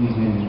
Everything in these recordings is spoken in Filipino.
Amen.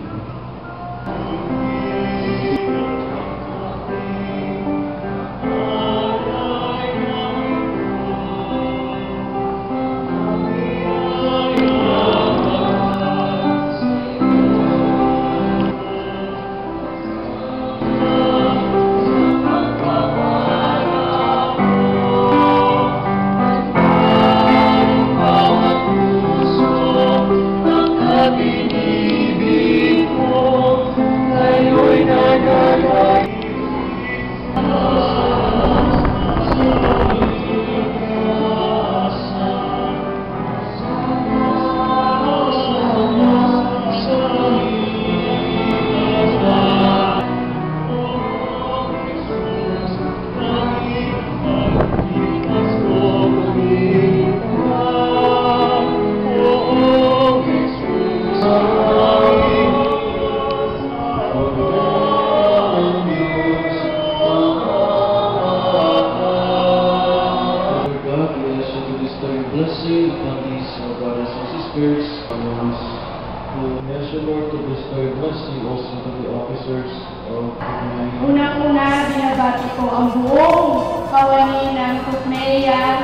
Blessing upon these brothers and sisters, who ask the Lord to bestow your blessing also to the officers of the Unang-una, binabati ko ang buong kawani ng Kusmeya.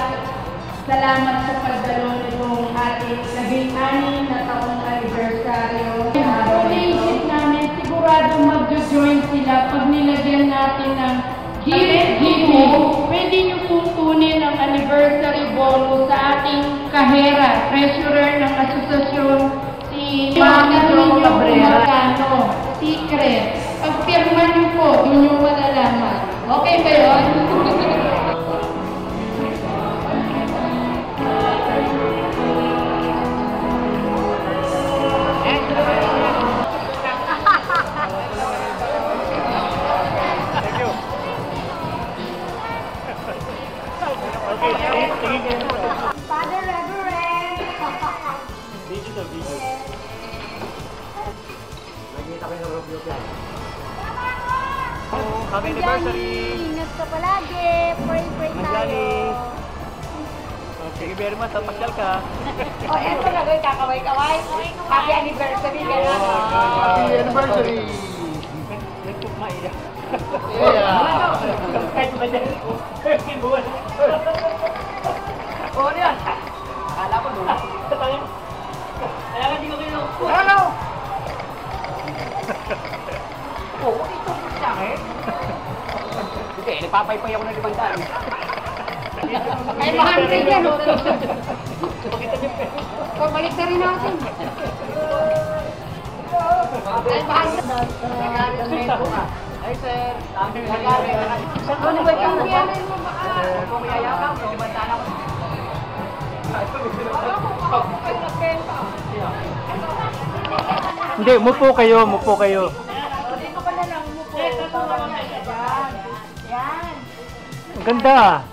Salamat sa pagdalo nitong ating 16 na taong anibersaryo. Iniisip namin, sigurado mag-join sila pag nilagyan natin ng gift. Pwede niyo pong kunin ang anniversary bonus sa ating kahera, treasurer ng asosasyon, si Ma'am Cabrera. Secret. Pagpirma niyo po, doon niyo malalaman. Okay ba yun? Father Reverend! Video. Nagkita kayo ng review yan. Happy anniversary! Ingat ka palagi! Pray tayo! Thank you very much. Pasyal ka. Eto na doon, kakaway-kaway. Happy anniversary! Happy anniversary! Nagpukmaiya. Yeah! Kahit ba dyan? Buwan. Oo yan. Kala ko doon. Kaya nga di ko kayo. Hello! Oo, ito po sa akin. Hindi, nagpapaypay ako ng 500. Ay, 100 yan! Pakita niyo pa. Pabalik na rin natin. Ay, 100. Nagalit ang medyo ka. Ay, sir. Nagalit. Ano ba yung biyanin mo baka? Kung mayayakang, lumandaan ako. Hindi, mupo kayo. Dito ka na lang, umupo. Yan. Ang ganda.